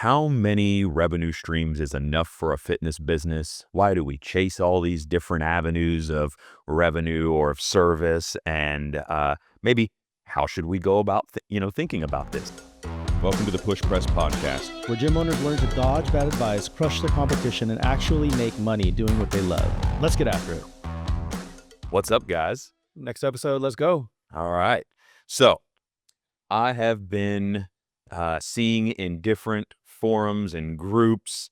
How many revenue streams is enough for a fitness business? Why do we chase all these different avenues of revenue or of service? And maybe how should we go about thinking about this? Welcome to the PushPress Podcast, where gym owners learn to dodge bad advice, crush the competition, and actually make money doing what they love. Let's get after it. What's up, guys? Next episode, let's go. All right. So I have been seeing in different forums and groups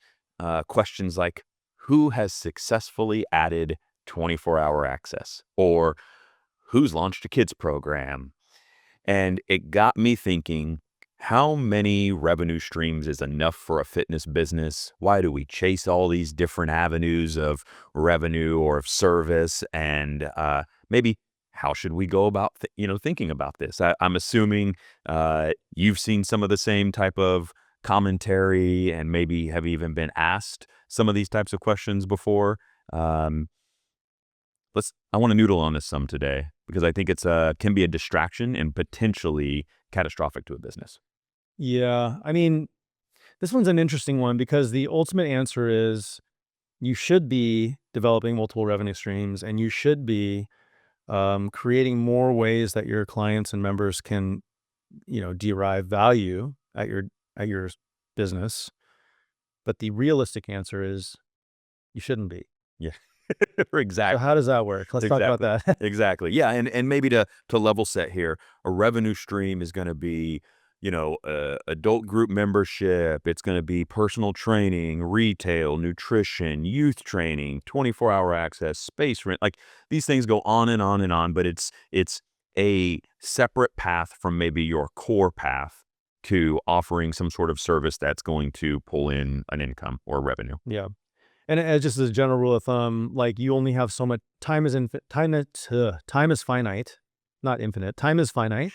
questions like, who has successfully added 24-hour access? Or who's launched a kids program? And it got me thinking, how many revenue streams is enough for a fitness business? Why do we chase all these different avenues of revenue or of service? And maybe how should we go about thinking about this? I'm assuming you've seen some of the same type of commentary and maybe have even been asked some of these types of questions before. I want to noodle on this some today because I think it's can be a distraction and potentially catastrophic to a business. Yeah, I mean, this one's an interesting one because the ultimate answer is you should be developing multiple revenue streams, and you should be creating more ways that your clients and members can, derive value at your business. But the realistic answer is you shouldn't be. Yeah, exactly. So how does that work? Let's talk about that. Exactly. Yeah, and maybe to level set here, a revenue stream is going to be, adult group membership. It's going to be personal training, retail, nutrition, youth training, 24-hour access, space rent. Like these things go on and on and on, but it's a separate path from maybe your core path to offering some sort of service that's going to pull in an income or revenue. Yeah. And just as a general rule of thumb, like you only have so much time is finite, not infinite. Time is finite.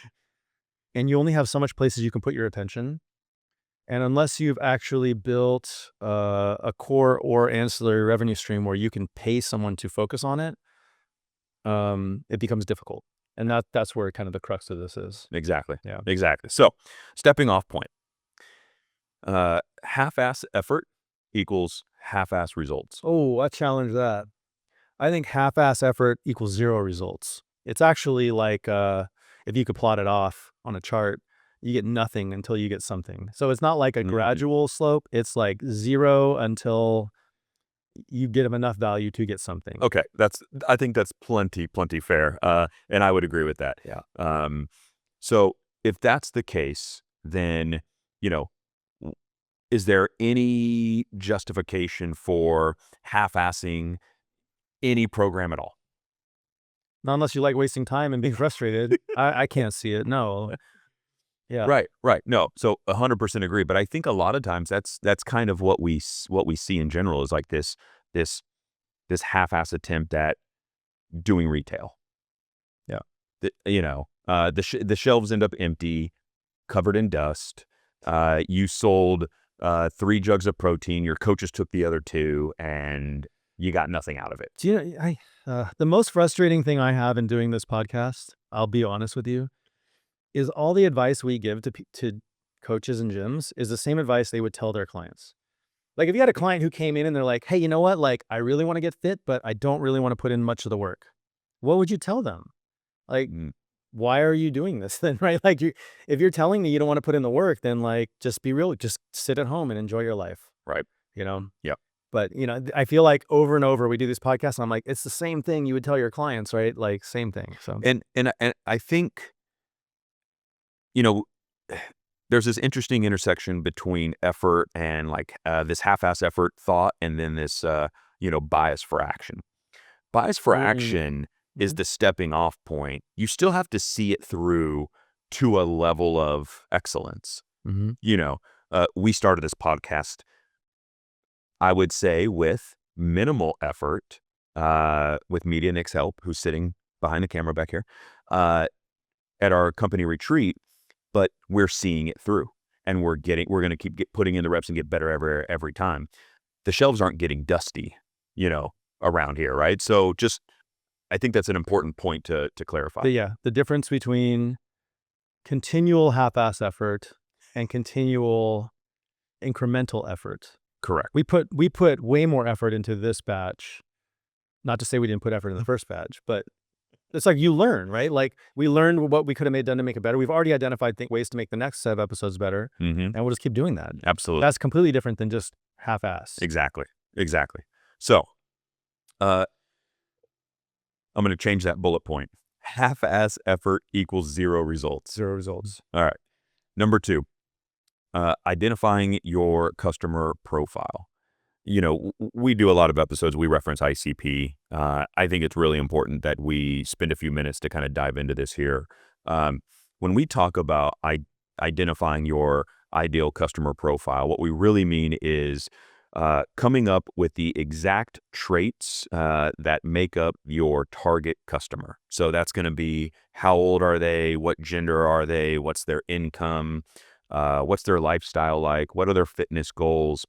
And you only have so much places you can put your attention. And unless you've actually built a core or ancillary revenue stream where you can pay someone to focus on it, it becomes difficult. And that's where kind of the crux of this is. Exactly. Yeah. Exactly. So stepping off point, half-ass effort equals half-ass results. Oh, I challenge that. I think half-ass effort equals zero results. It's actually like if you could plot it off on a chart, you get nothing until you get something. So it's not like a gradual slope. It's like zero until you get enough value to get something. Okay, I think that's plenty fair, and I would agree with that. Yeah. So if that's the case, then is there any justification for half-assing any program at all? Not unless you like wasting time and being frustrated. I can't see it. No. Yeah. Right. No. So 100% agree. But I think a lot of times that's kind of what we see in general is like this half-ass attempt at doing retail. Yeah. The shelves end up empty, covered in dust. You sold 3 jugs of protein. Your coaches took the other 2, and you got nothing out of it. Do you know, the most frustrating thing I have in doing this podcast, I'll be honest with you, is all the advice we give to coaches and gyms is the same advice they would tell their clients. Like if you had a client who came in and they're like, hey, you know what? Like I really want to get fit, but I don't really want to put in much of the work. What would you tell them? Like, why are you doing this then, right? Like if you're telling me you don't want to put in the work, then like, just be real, just sit at home and enjoy your life. Right. Yeah. But, I feel like over and over we do this podcast and I'm like, it's the same thing you would tell your clients, right? Like same thing. So, and I think, there's this interesting intersection between effort and like this half-ass effort thought, and then this, bias for action. Bias for action is the stepping off point. You still have to see it through to a level of excellence. We started this podcast, I would say, with minimal effort, with Media Nick's help, who's sitting behind the camera back here, at our company retreat, but we're seeing it through, and we're going to keep putting in the reps and get better every time. The shelves aren't getting dusty, around here, right? So I think that's an important point to clarify. But yeah, the difference between continual half-ass effort and continual incremental effort. Correct. We put way more effort into this batch. Not to say we didn't put effort in the first batch, but it's like you learn, right? Like we learned what we could have done to make it better. We've already identified ways to make the next set of episodes better, and we'll just keep doing that. Absolutely. That's completely different than just half-assed. Exactly. So, I'm going to change that bullet point. Half-ass effort equals 0 results. 0 results. All right. Number 2, identifying your customer profile. We do a lot of episodes. We reference ICP. I think it's really important that we spend a few minutes to kind of dive into this here. When we talk about identifying your ideal customer profile, what we really mean is coming up with the exact traits that make up your target customer. So that's going to be how old are they, what gender are they, what's their income, what's their lifestyle like, what are their fitness goals,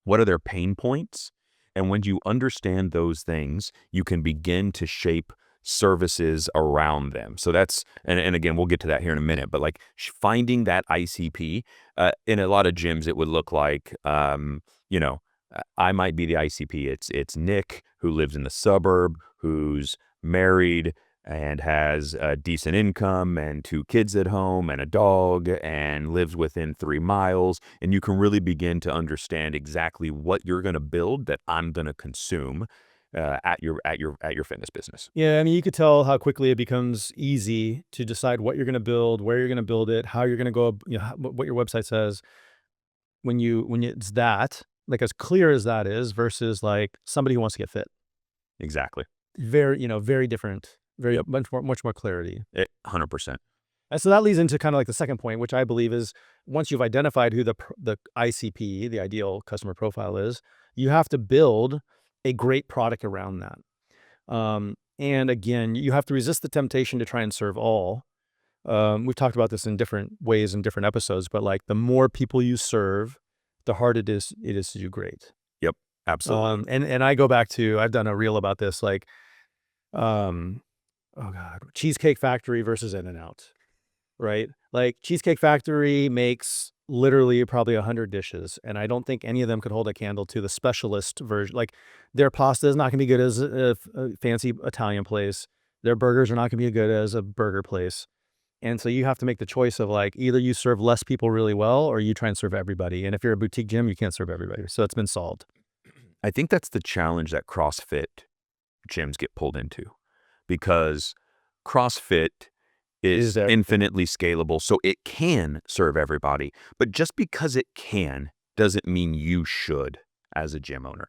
what are their pain points? And when you understand those things, you can begin to shape services around them. So that's, and again, we'll get to that here in a minute, but like finding that ICP, in a lot of gyms, it would look like, I might be the ICP. It's Nick, who lives in the suburb, who's married and has a decent income and 2 kids at home and a dog and lives within 3 miles. And you can really begin to understand exactly what you're going to build that I'm going to consume at your fitness business. Yeah, I mean, you could tell how quickly it becomes easy to decide what you're going to build, where you're going to build it, how you're going to go, what your website says. When it's that, like as clear as that is, versus like somebody who wants to get fit. Exactly. Very different. Much more clarity. 100%. And so that leads into kind of like the second point, which I believe is once you've identified who the ICP, the ideal customer profile is, you have to build a great product around that. And again, you have to resist the temptation to try and serve all. We've talked about this in different ways in different episodes, but like the more people you serve, the harder it is to do great. Yep, absolutely. And I go back to, I've done a reel about this, like, oh God, Cheesecake Factory versus In-N-Out, right? Like Cheesecake Factory makes literally probably 100 dishes, and I don't think any of them could hold a candle to the specialist version. Like their pasta is not going to be good as a fancy Italian place. Their burgers are not going to be good as a burger place. And so you have to make the choice of like, either you serve less people really well or you try and serve everybody. And if you're a boutique gym, you can't serve everybody. So it's been solved. I think that's the challenge that CrossFit gyms get pulled into, because CrossFit is infinitely scalable. So it can serve everybody, but just because it can doesn't mean you should as a gym owner.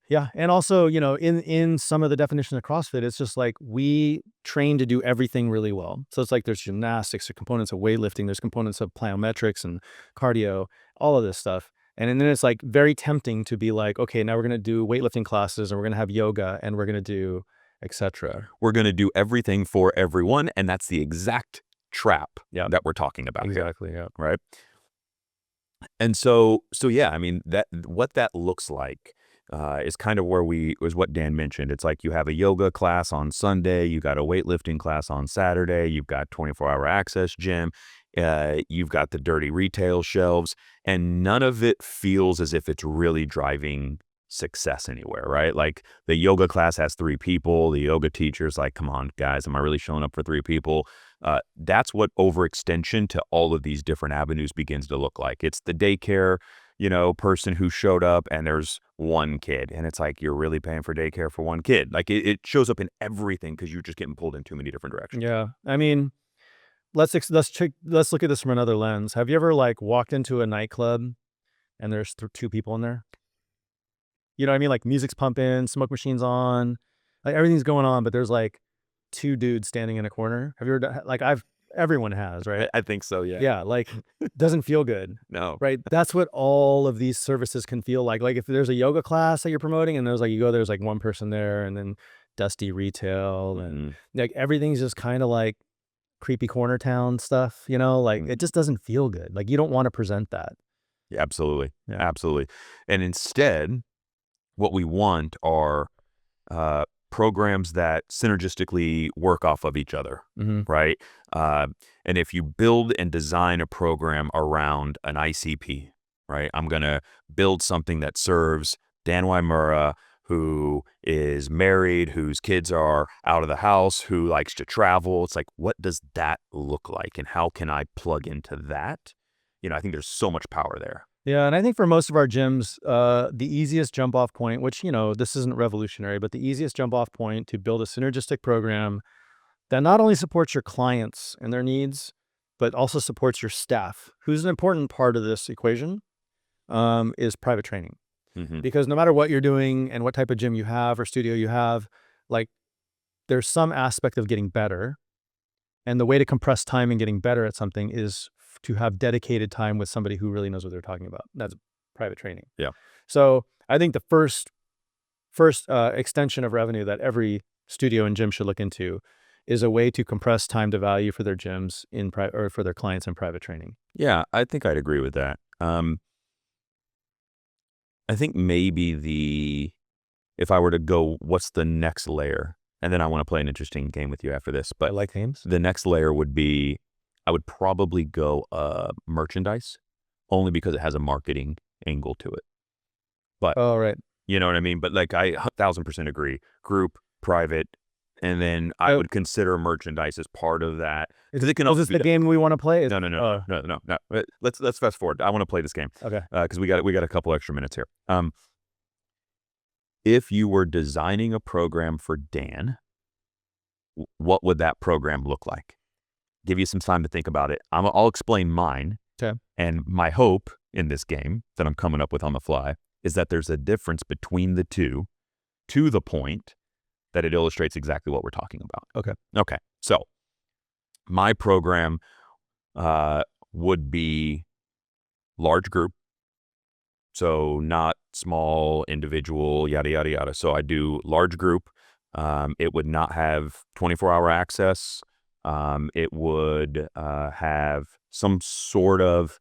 Yeah. And also, in some of the definition of CrossFit, it's just like we train to do everything really well. So it's like there's gymnastics, there's components of weightlifting, there's components of plyometrics and cardio, all of this stuff. And then it's like very tempting to be like, okay, now we're going to do weightlifting classes and we're going to have yoga and we're going to do etc. We're going to do everything for everyone. And that's the exact trap that we're talking about. Exactly. Here, yeah. Right. And so yeah, I mean, what that looks like is kind of was what Dan mentioned. It's like you have a yoga class on Sunday, you got a weightlifting class on Saturday, you've got 24-hour access gym, you've got the dirty retail shelves, and none of it feels as if it's really driving success anywhere, right? Like the yoga class has 3 people, the yoga teacher's like, come on guys, am I really showing up for 3 people? That's what overextension to all of these different avenues begins to look like. It's the daycare person who showed up and there's 1 kid, and it's like, you're really paying for daycare for 1 kid. Like it shows up in everything because you're just getting pulled in too many different directions. Yeah. I mean, let's look at this from another lens. Have you ever like walked into a nightclub and there's 2 people in there? You know what I mean? Like music's pumping, smoke machine's on, like everything's going on, but there's like 2 dudes standing in a corner. Have you ever, like everyone has, right? I think so, yeah. Yeah, like doesn't feel good. No. Right? That's what all of these services can feel like. Like if there's a yoga class that you're promoting and there's like 1 person there, and then dusty retail and like everything's just kind of like creepy corner town stuff, like it just doesn't feel good. Like you don't want to present that. Yeah, absolutely. Yeah. Absolutely. And instead, what we want are programs that synergistically work off of each other, right? And if you build and design a program around an ICP, right? I'm going to build something that serves Dan Wymura, who is married, whose kids are out of the house, who likes to travel. It's like, what does that look like? And how can I plug into that? I think there's so much power there. Yeah, and I think for most of our gyms, the easiest jump off point, which, this isn't revolutionary, but the easiest jump off point to build a synergistic program that not only supports your clients and their needs, but also supports your staff, who's an important part of this equation, is private training. Mm-hmm. Because no matter what you're doing and what type of gym you have or studio you have, like, there's some aspect of getting better. And the way to compress time in getting better at something is to have dedicated time with somebody who really knows what they're talking about. That's private training. Yeah. So I think the first extension of revenue that every studio and gym should look into is a way to compress time to value for their gyms or for their clients in private training. Yeah, I think I'd agree with that. I think maybe if I were to go, what's the next layer? And then I want to play an interesting game with you after this. But I like games. The next layer would be, I would probably go merchandise, only because it has a marketing angle to it. But Oh, right. you know what I mean? But like, I 1,000% agree. Group, private, and then I would consider merchandise as part of that. Is this the game we want to play? No. Let's fast forward. I want to play this game. Okay. Because we got a couple extra minutes here. If you were designing a program for Dan, what would that program look like? Give you some time to think about it. I'll explain mine. Okay. And my hope in this game that I'm coming up with on the fly is that there's a difference between the two, to the point that it illustrates exactly what we're talking about. Okay. So my program would be large group. So not small, individual, yada, yada, yada. So I do large group. It would not have 24-hour access. It would have some sort of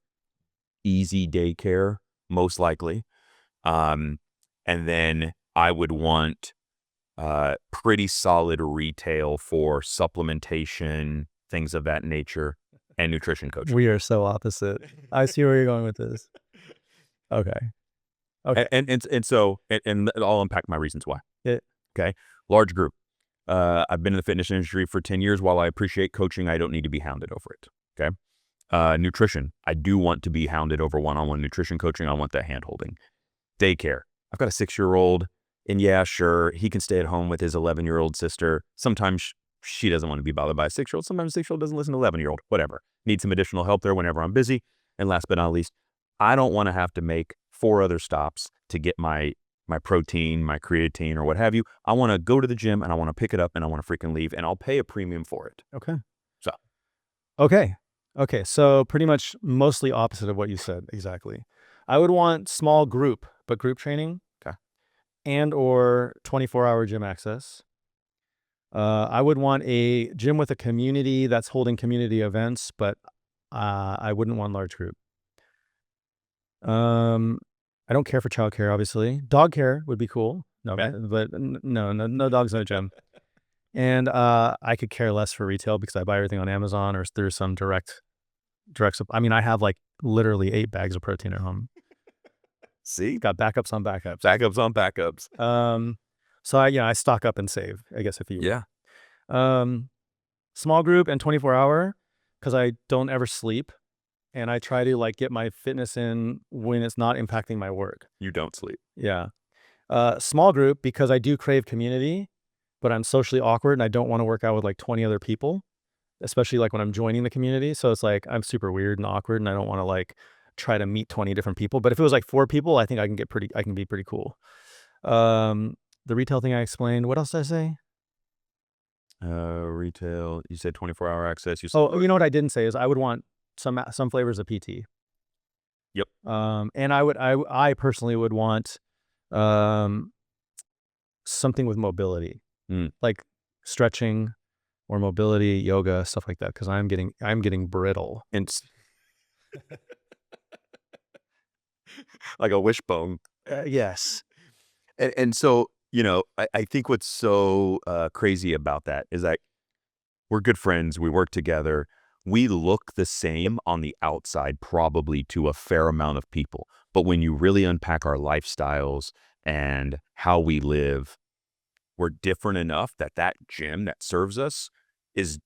easy daycare, most likely. And then I would want pretty solid retail for supplementation, things of that nature, and nutrition coaching. We are so opposite. I see where you're going with this. Okay. And so I'll unpack my reasons why. Yeah. Okay. Large group. I've been in the fitness industry for 10 years. While I appreciate coaching, I don't need to be hounded over it. Okay. Nutrition. I do want to be hounded over one-on-one nutrition coaching. I want that hand-holding. Daycare. I've got a 6-year-old, and yeah, sure, he can stay at home with his 11-year-old sister. Sometimes she doesn't want to be bothered by a 6-year-old. Sometimes a 6-year-old doesn't listen to 11-year-old. Whatever. Need some additional help there whenever I'm busy. And last but not least, I don't want to have to make 4 other stops to get my protein, my creatine, or what have you. I want to go to the gym and I want to pick it up and I want to freaking leave, and I'll pay a premium for it. Okay. So. Okay. So pretty much mostly opposite of what you said. Exactly. I would want small group, but group training. Okay. And or 24-hour gym access. I would want a gym with a community that's holding community events, but I wouldn't want large group. I don't care for childcare, obviously. Dog care would be cool. No, Okay. but no dogs, no gym. And I could care less for retail because I buy everything on Amazon or through some direct. I mean, I have like literally 8 bags of protein at home. See, got backups on backups. Backups on backups. So I stock up and save, I guess, if you will. Yeah. Small group and 24-hour because I don't ever sleep. And I try to like get my fitness in when it's not impacting my work. You don't sleep. Yeah. Small group because I do crave community, but I'm socially awkward and I don't want to work out with like 20 other people, especially like when I'm joining the community. So it's like I'm super weird and awkward and I don't want to like try to meet 20 different people. But if it was like 4 people, I think I can be pretty cool. The retail thing I explained. What else did I say? Retail. You said 24-hour access. You know what I didn't say is I would want some flavors of PT. Yep. And I personally would want something with mobility, like stretching or mobility, yoga, stuff like that, because I'm getting brittle. And like a wishbone. Yes. And so, I think what's so crazy about that is that we're good friends. We work together. we look the same on the outside probably to a fair amount of people. But when you really unpack our lifestyles and how we live, we're different enough that that gym that serves us is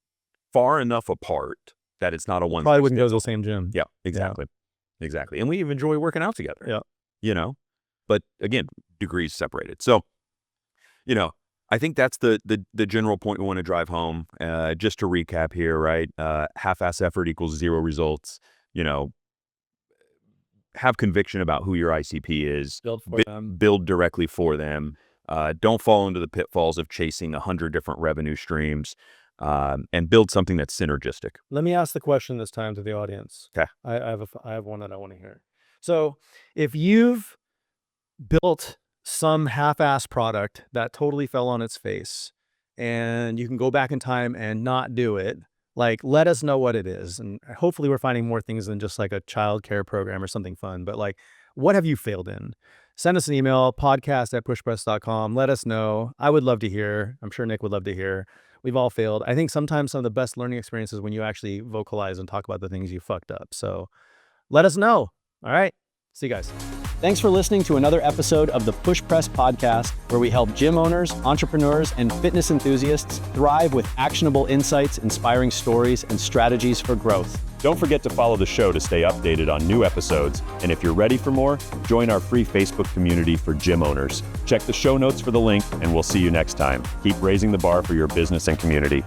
far enough apart that it's not a one. Probably wouldn't go to the same gym. Yeah, exactly. Exactly. And we even enjoy working out together. Yeah. You know, but again, degrees separated. So, you know, I think that's the general point we want to drive home. Just to recap here, right? Half-ass effort equals zero results. You know, have conviction about who your ICP is. Build directly for them. Don't fall into the pitfalls of chasing 100 different revenue streams. And build something that's synergistic. Let me ask the question this time to the audience. Okay. I have one that I want to hear. So if you've built some half-ass product that totally fell on its face and you can go back in time and not do it, like, let us know what it is. And hopefully we're finding more things than just like a child care program or something fun. But like, what have you failed in? Send us an email, podcast@pushpress.com. Let us know. I would love to hear. I'm sure Nick would love to hear. We've all failed. I think sometimes some of the best learning experiences when you actually vocalize and talk about the things you fucked up. So let us know. All right. See you guys. Thanks for listening to another episode of the PushPress Podcast, where we help gym owners, entrepreneurs, and fitness enthusiasts thrive with actionable insights, inspiring stories, and strategies for growth. Don't forget to follow the show to stay updated on new episodes. And if you're ready for more, join our free Facebook community for gym owners. Check the show notes for the link, and we'll see you next time. Keep raising the bar for your business and community.